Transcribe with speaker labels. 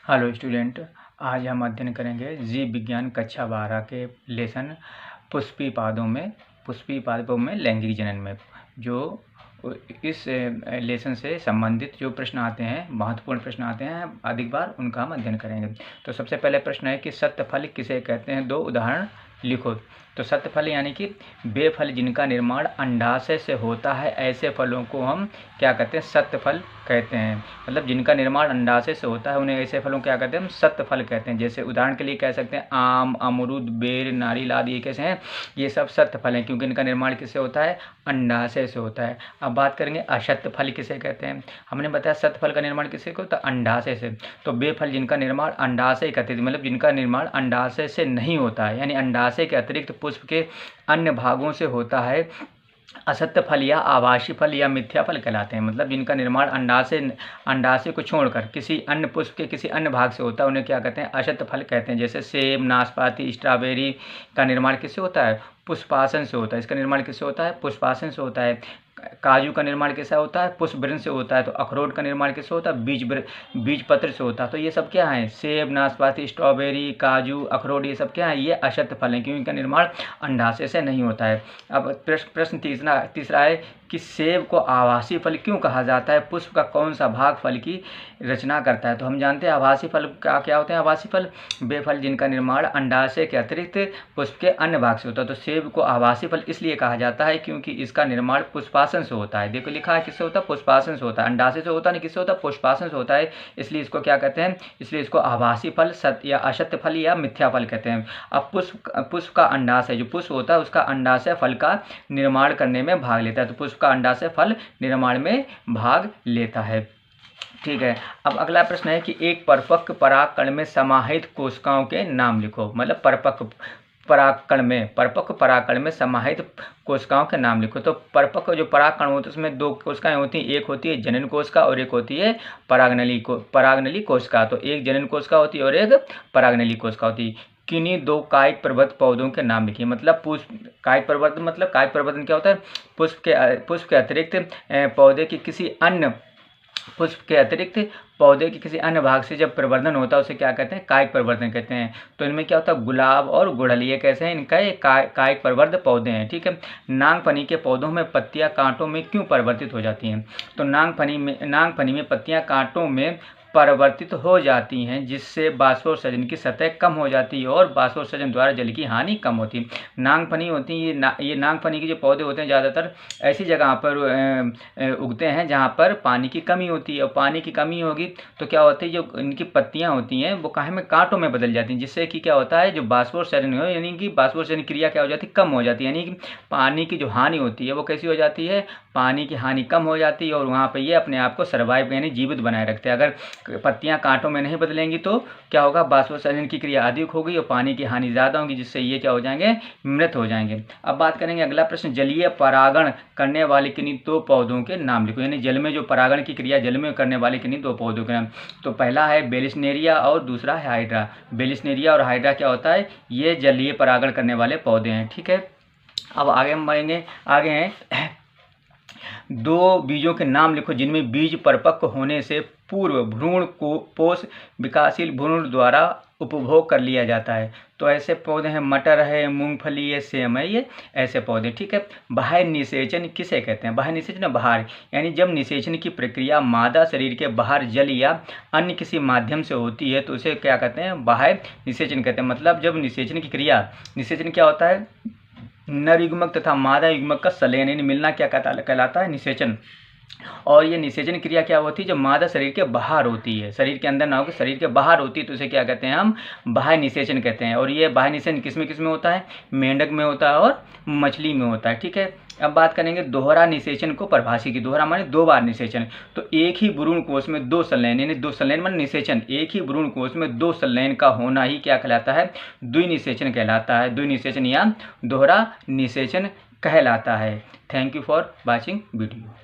Speaker 1: Hello student, आज हम अध्ययन करेंगे जीव विज्ञान कक्षा 12 के लेसन पुष्पी पादपों में लैंगिक जनन में जो इस लेसन से संबंधित जो प्रश्न आते हैं, महत्वपूर्ण प्रश्न आते हैं अधिक बार, उनका हम अध्ययन करेंगे। तो सबसे पहले प्रश्न है कि सत्य फल किसे कहते हैं, 2 उदाहरण लिखो। तो सत्य फल यानी कि बेफल जिनका निर्माण अंडाशय से होता है, ऐसे फलों को हम क्या कहते हैं, सत्य फल कहते हैं। मतलब जिनका निर्माण अंडाशय से होता है उन्हें ऐसे फलों क्या कहते हैं, हम सत्य फल कहते हैं। जैसे उदाहरण के लिए कह सकते हैं आम, अमरूद, बेर, नारियल आदि ये कैसे हैं, ये सब सत्य फल हैं क्योंकि इनका निर्माण किससे होता है, अंडाशय से होता है। अब बात करेंगे असत्य फल किसे कहते हैं। हमने बताया सत्य फल का निर्माण किससे होता है, अंडाशय से। तो बेफल जिनका निर्माण अंडाशय कहते हैं, मतलब जिनका निर्माण अंडाशय से नहीं होता है, यानी अंडाशय के अतिरिक्त पुष्प के अन्य भागों से होता है, असत्य फल या आभासी फल या मिथ्या फल कहलाते हैं। मतलब जिनका निर्माण अंडाशय को छोड़कर किसी अन्य पुष्प के किसी अन्य भाग से होता है, उन्हें क्या कहते हैं, असत्य फल कहते हैं। जैसे सेब, नाशपाती, स्ट्रॉबेरी का निर्माण किससे होता है, पुष्पासन से होता है। इसका निर्माण किससे होता है, पुष्पासन से होता है। काजू का निर्माण कैसा होता है, पुष्पवृंत से होता है। तो अखरोट का निर्माण किससे होता है, बीज पत्र से होता है। तो ये सब क्या है, सेब, नाशपाती, स्ट्रॉबेरी, काजू, अखरोट, ये सब क्या है, ये असत्य फल हैं क्योंकि इनका निर्माण अंडाशय से नहीं होता है। अब प्रश्न तीसरा है कि सेब को आभासी फल क्यों कहा जाता है, पुष्प का कौन सा भाग फल की रचना करता है। तो हम जानते हैं आभासी फल क्या होते हैं, आभासी फल बेफल जिनका निर्माण अंडाशय के अतिरिक्त पुष्प के अन्य भाग से होता है। तो सेब को आभासी फल इसलिए कहा जाता है क्योंकि इसका निर्माण पुष्पासन से होता है। देखो लिखा है किससे होता है, पुष्पासन से होता है। अंडाशय से होता नहीं, किससे होता है, पुष्पासन से होता है। इसलिए इसको क्या कहते हैं, इसलिए इसको आभासी फल, सत्य या असत्य फल या मिथ्या फल कहते हैं। अब पुष्प का अंडाशय, जो पुष्प होता है उसका अंडाशय फल का निर्माण करने में भाग लेता है। तो पुष्प का अंडाशय फल निर्माण में भाग लेता है। ठीक है। अब अगला प्रश्न है कि एक परिपक्व परागकण में समाहित कोशिकाओं के नाम लिखो। मतलब परिपक्व परागकण में समाहित कोशिकाओं के नाम लिखो। तो परिपक्व जो परागकण होते हैं उसमें 2 कोशिकाएं होती हैं, एक होती है जनन कोशिका और एक होती है परागनली कोशिका। तो एक जनन कोशिका होती है और एक परागनली कोशिका होती है। किन्हीं 2 कायिक प्रवर्धित पौधों के नाम लिखिए। मतलब कायिक परिवर्तन क्या होता है, पुष्प के अतिरिक्त पौधे के किसी अन्य भाग से जब प्रवर्धन होता है उसे क्या कहते हैं, कायिक परिवर्तन कहते हैं। तो इनमें क्या होता है, गुलाब और गुड़हल ये कैसे हैं, इनका कायिक परिवर्धित पौधे हैं। ठीक है। नागफनी के पौधों में पत्तियां कांटों में क्यों परिवर्तित हो जाती हैं। तो नागफनी में पत्तियां कांटों में परिवर्तित हो जाती हैं जिससे बाष्पोत्सर्जन की सतह कम हो जाती है और बाष्पोत्सर्जन द्वारा जल की हानि कम होती है। नागफनी होती है ये नागफनी के जो पौधे होते हैं ज़्यादातर ऐसी जगह पर उगते हैं जहाँ पर पानी की कमी होती है। और पानी की कमी होगी तो क्या होती है, जो इनकी पत्तियाँ होती हैं वो काहे में कांटों में बदल जाती हैं, जिससे कि क्या होता है, जो बाष्पोत्सर्जन हो यानी कि बाष्पोत्सर्जन क्रिया क्या हो जाती है, कम हो जाती है। यानी कि पानी की जो हानि होती है वो कैसी हो जाती है, पानी की हानि कम हो जाती है और वहाँ पर ये अपने आप को सर्वाइव यानी जीवित बनाए रखते हैं। अगर पत्तियां कांटों में नहीं बदलेंगी तो क्या होगा, बाष्पोत्सर्जन की क्रिया अधिक होगी और पानी की हानि ज़्यादा होगी, जिससे ये क्या हो जाएंगे, मृत हो जाएंगे। अब बात करेंगे अगला प्रश्न, जलीय परागण करने वाले किन्हीं 2 पौधों के नाम लिखो। यानी जल में जो परागण की क्रिया जल में करने वाले किन्हीं 2 पौधों के नाम। तो पहला है बेलिस्नेरिया और दूसरा है हाइड्रा। बेलिस्नेरिया और हाइड्रा क्या होता है, ये जलीय परागण करने वाले पौधे हैं। ठीक है। अब आगे हम बढ़ेंगे, आगे हैं 2 बीजों के नाम लिखो जिनमें बीज परिपक्व होने से पूर्व भ्रूण को पोष विकासशील भ्रूण द्वारा उपभोग कर लिया जाता है। तो ऐसे पौधे हैं, मटर है, मूंगफली है, सेम है, ये ऐसे पौधे। ठीक है। बाह्य निषेचन किसे कहते हैं, बाह्य निषेचन बाहर, यानी जब निषेचन की प्रक्रिया मादा शरीर के बाहर जल या अन्य किसी माध्यम से होती है तो उसे क्या कहते हैं, बाह्य निषेचन कहते हैं। मतलब जब निषेचन क्या होता है, नर युग्मक तथा मादा युग्मक का संलयन यानी मिलना क्या कहलाता है, निषेचन। और ये निषेचन क्रिया क्या होती है, जब मादा शरीर के बाहर होती है, शरीर के अंदर ना होकर शरीर के बाहर होती है तो उसे क्या कहते हैं, हम बाह्य निषेचन कहते हैं। और ये बाह्य निषेचन किसमें होता है, मेंढक में होता है और मछली में होता है। ठीक है। अब बात करेंगे दोहरा निषेचन को परिभाषित की। दोहरा माने 2 बार निषेचन। तो एक ही भ्रूण कोश में 2 संलयन, यानी 2 संलयन माने निषेचन, एक ही भ्रूण कोश में 2 संलयन का होना ही क्या कहलाता है, द्विनिषेचन कहलाता है। द्विनिषेचन या दोहरा निषेचन कहलाता है। Thank you for watching video.